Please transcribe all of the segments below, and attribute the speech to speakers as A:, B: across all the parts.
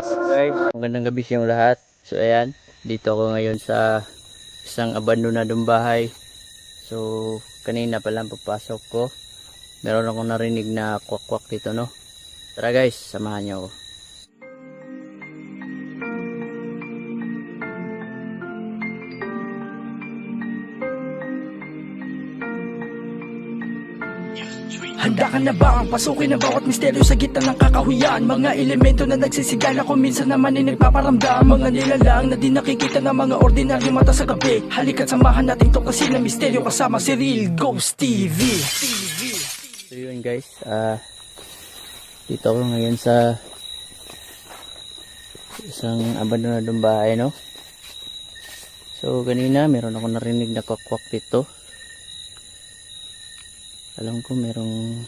A: Okay, magandang gabi sa inyong lahat. So ayan, dito ako ngayon sa isang abandonadong bahay. So kanina pa lang pagpasok ko, meron akong narinig na kwak-kwak dito, no. Tara guys, samahan niyo ako.
B: Handa ka na ba ang pasukin ang bawat misteryo sa gitna ng kakahuyan? Mga elemento na nagsisigala kung minsan naman ay nagpaparamdam. Mga nilalang na di nakikita ng mga ordinaryo mata sa gabi. Halika't samahan natin to kasi na misteryo kasama si Real Ghost TV.
A: So yun guys, dito ako ngayon sa isang abandonadong bahay, no. So kanina meron ako narinig na kwak-kwak dito. Alam ko merong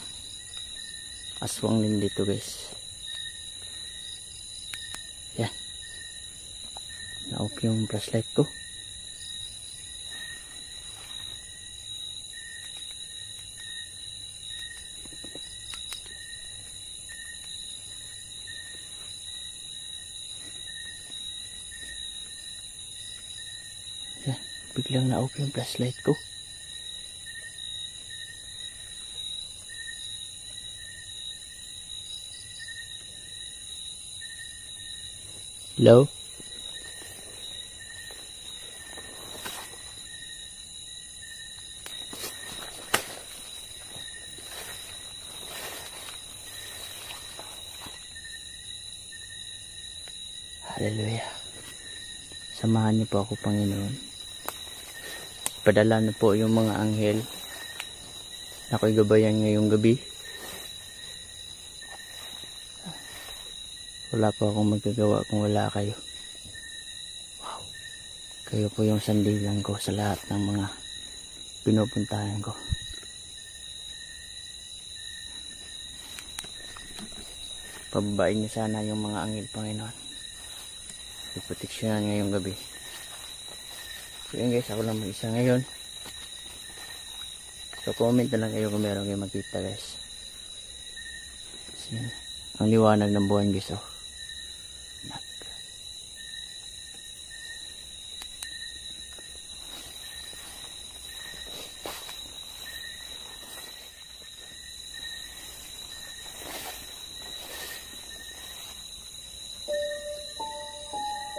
A: aswang din dito guys. Yan, na-off yung flashlight ko. Yan, biglang na-off yung flashlight ko. Hello? Hallelujah. Samahan niyo po ako, Panginoon. Padala na po yung mga anghel na ako'y gabayan ngayong gabi. Wala po akong magagawa kung wala kayo. Wow. Kayo po yung sandigan ko sa lahat ng mga pinupuntahan ko. Pababain niyo sana yung mga anghel, Panginoon. Iproteksyonan ngayong gabi. So yun guys, ako lang mag-isa ngayon. So comment na lang kayo kung meron kayo makita guys. So, ang liwanag ng buwan guys, oh.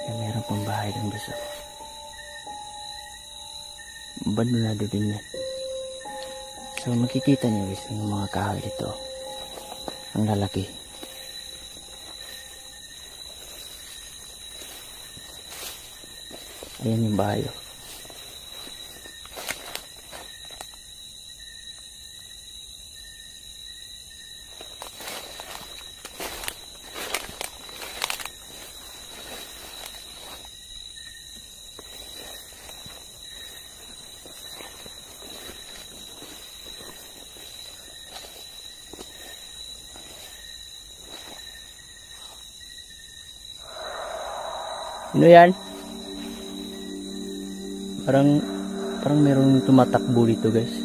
A: Meron pang bahay ng gusto. Abandonado din yan. So makikita niyo guys yung mga kahoy dito. Ang lalaki. Ayan yung bahay. Ano yan? Parang merong tumatakbo dito guys.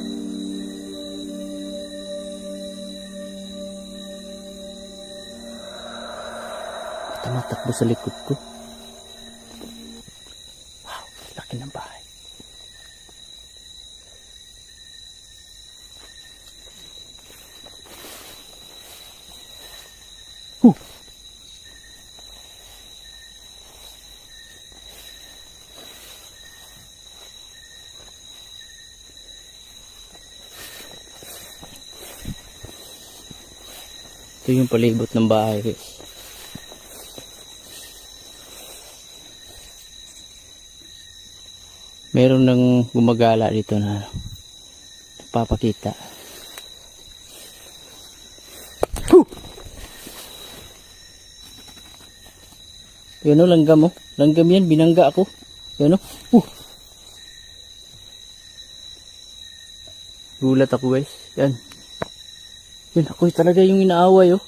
A: Tumatakbo sa likod ko. Wow, laki ng bahay. Ito yung palibot ng bahay guys. Meron nang gumagala dito na papakita. Yun o, langgam o. Langgam yan, binangga ako. Yun o. Gulat ako guys. Yan. Yun, ako talaga yung inaaway, oh.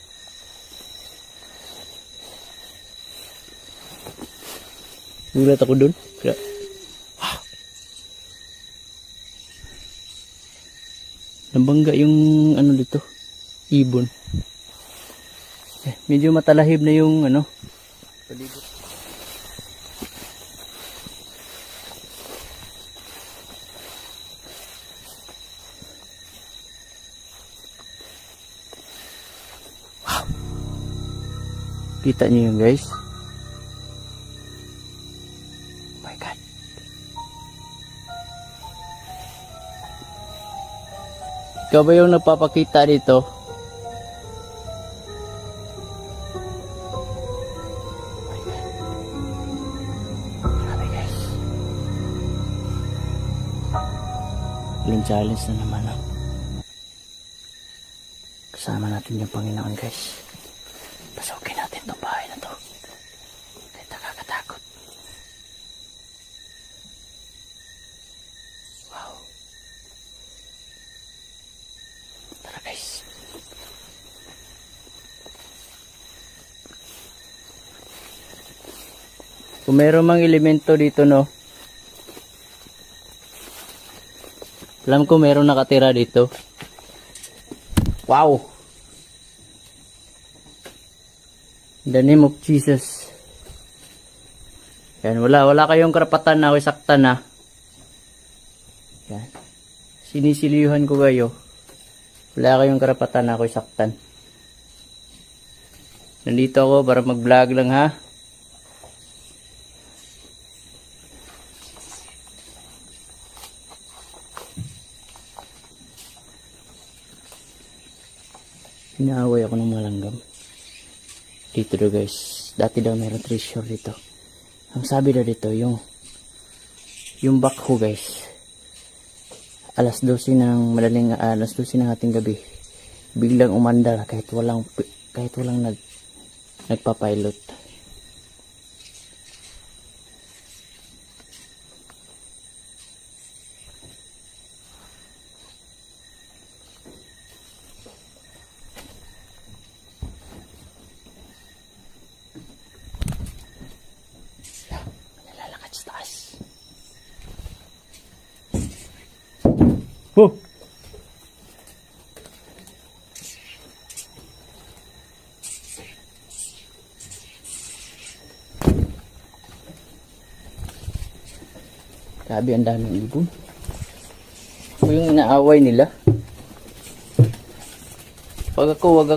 A: Gulat ako dun. Kaya, nabangga yung ano dito, ibon. Medyo matalahib na yung ano, Palibot. Wow. Kita niyo yun guys? Oh my God. Ikaw ba yung nagpapakita dito? Grabe guys. Ilang challenge na naman oh. Kasama natin yung Panginoon guys. Pasukin natin itong bahay na to. Kahit nakakatakot. Wow. Tara guys. Kung meron mang elemento dito no. Alam ko meron nakatira dito. Wow. In the name of Jesus. Yan, wala kayong karapatan na o saktan na. Yan. Sinisilihan ko kayo. Wala kayong karapatan na ako saktan. Nandito ako para mag-vlog lang ha. Inaaway ako ng mga langgam. Dito daw guys. Dati daw meron treasure dito. Ang sabi daw dito, yung backhoe guys. Alas 12 ng madaling, alas 12 ng ating gabi. Biglang umandar kahit walang nagpapilot. Oh. Grabe, ang daming ibon. Ito yung inaaway nila. Wag ako.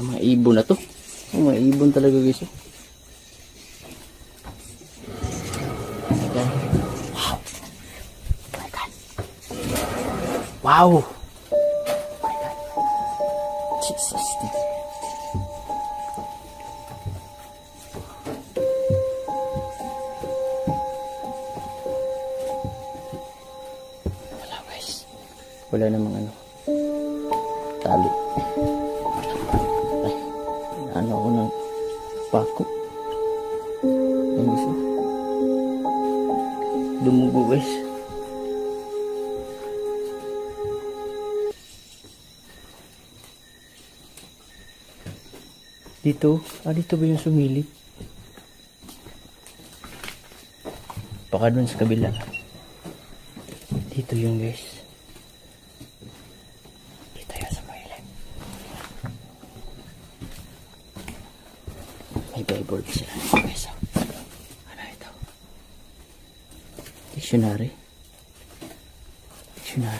A: Mga ibon na to. Mga ibon talaga guys. Ayan. Wow. Oh my God. Wow. Oh my God. Jesus. Wala guys. Wala namang ano. Tali. Ano ako ng pako. Ang gusto. Dumugo guys. Dito ba yung sumilip? Baka dun sa kabila. Dito yung guys. May Bible pa sila. Okay, so. Ano ito? Dictionary. Yun na.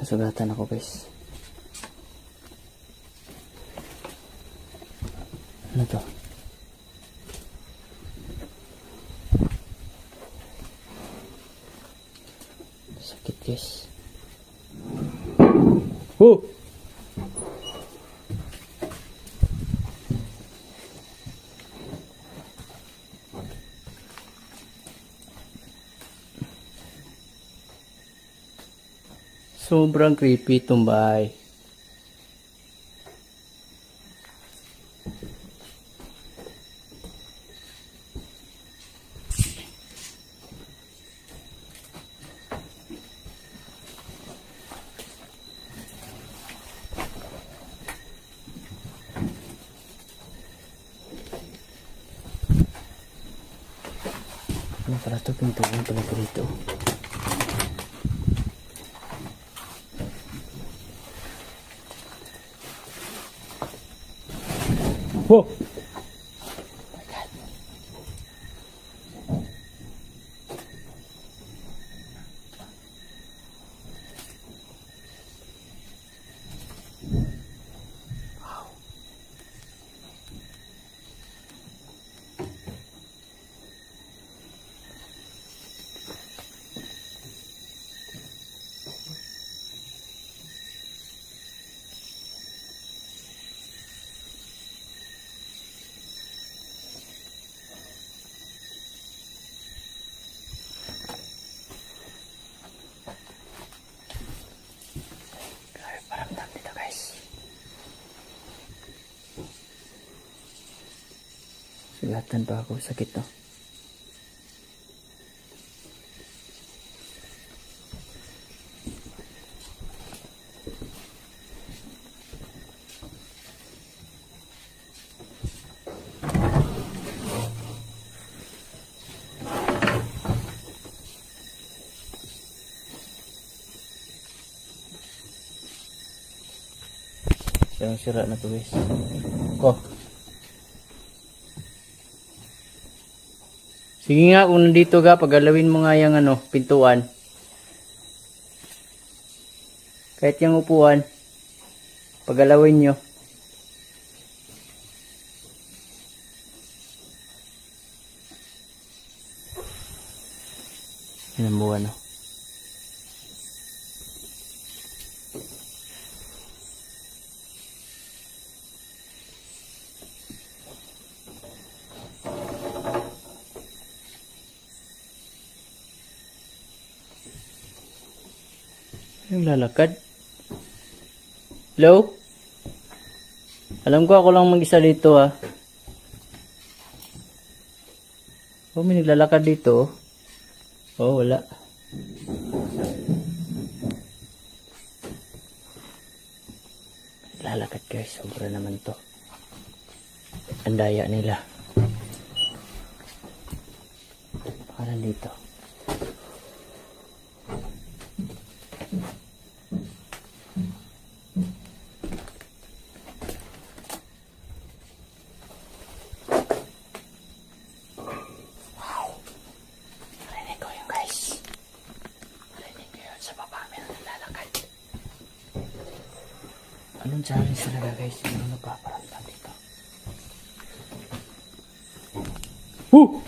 A: Nasugatan ako guys. Ano to? Sakit guys. Oh! Sobrang creepy itong bahay. Ano pala ito? Pintuan pala ito dito. Wow! Paramdam dito guys. Sugatan pa ako, sakit to. Sira na to guys. Oh. Sige nga, kung nandito ka, pagalawin mo nga yung ano, pintuan. Kahit yung upuan, pagalawin nyo. Yan ang buwan, no? Yung lalakad. Hello? Alam ko ako lang mag-isa dito ha. Oh, may naglalakad dito. Oh, wala. Lalakad guys, sobra naman to. Ang daya nila. Parang dito. Anong challenge talaga guys? Ano nagpaparamdam dito? Woo!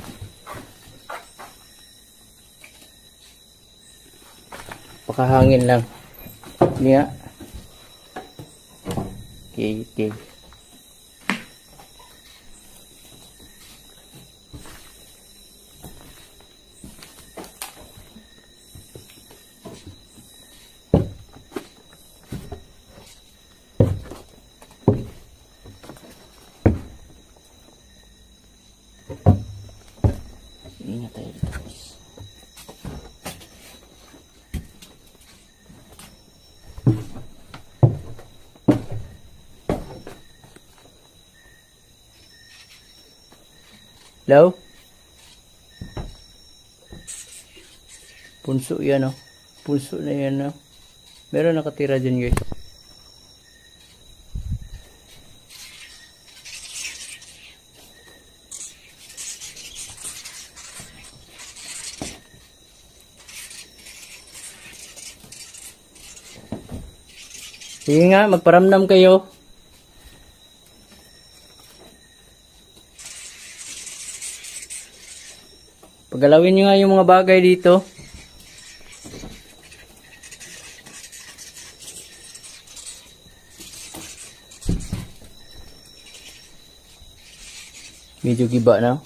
A: Pakahangin lang. Hindi nga. Okay, okay. Ingat tayo dito guys. Hello? Punso yan oh. Punso na yan oh. Meron nakatira dyan guys. Sige nga, magparamdam kayo. Pagalawin nyo nga yung mga bagay dito. Medyo giba na.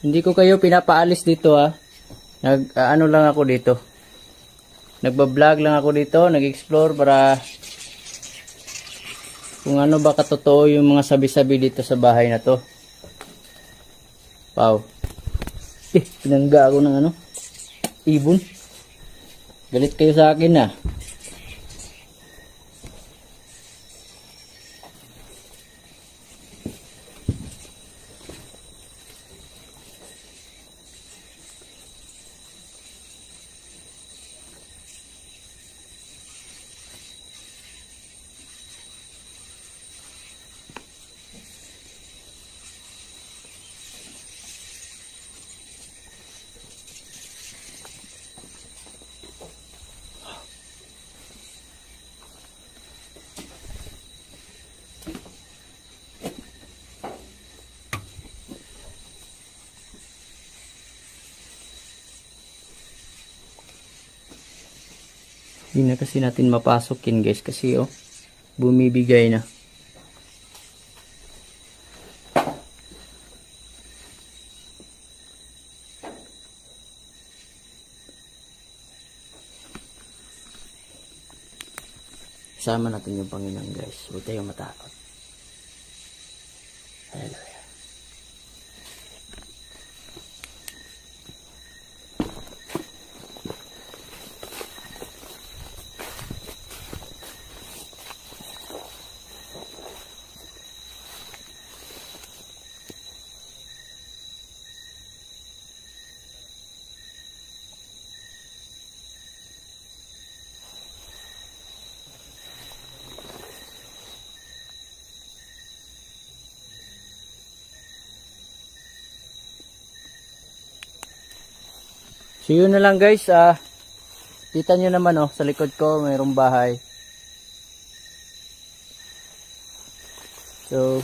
A: Hindi ko kayo pinapaalis dito ha. Ano lang ako dito. Nagba-vlog lang ako dito, nag-explore para kung ano ba katotoo yung mga sabi-sabi dito sa bahay na to. Wow. Pinangga ako ng ano? Ibon. Galit kayo sa akin ah. Hindi na kasi natin mapasok yun guys kasi oh, bumibigay na. Sama natin yung Panginoon guys. Huwag tayong matakot. Hallelujah. So yun na lang guys, kita nyo naman oh, sa likod ko mayroong bahay. So,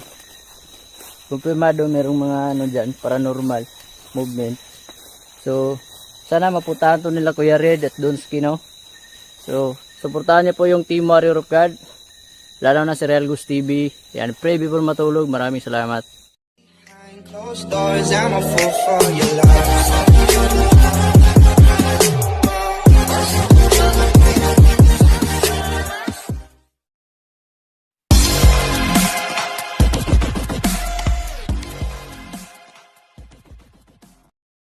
A: kumpirmado mayroong mga ano dyan, paranormal movement. So, sana mapuntahan to nila Kuya Red at Donsky, no? So, suportahan niyo po yung Team Warrior of God, lalo na si Real Gus TV. Yan, pray before matulog. Maraming salamat.
C: Closed doors, I'm a fool for your love.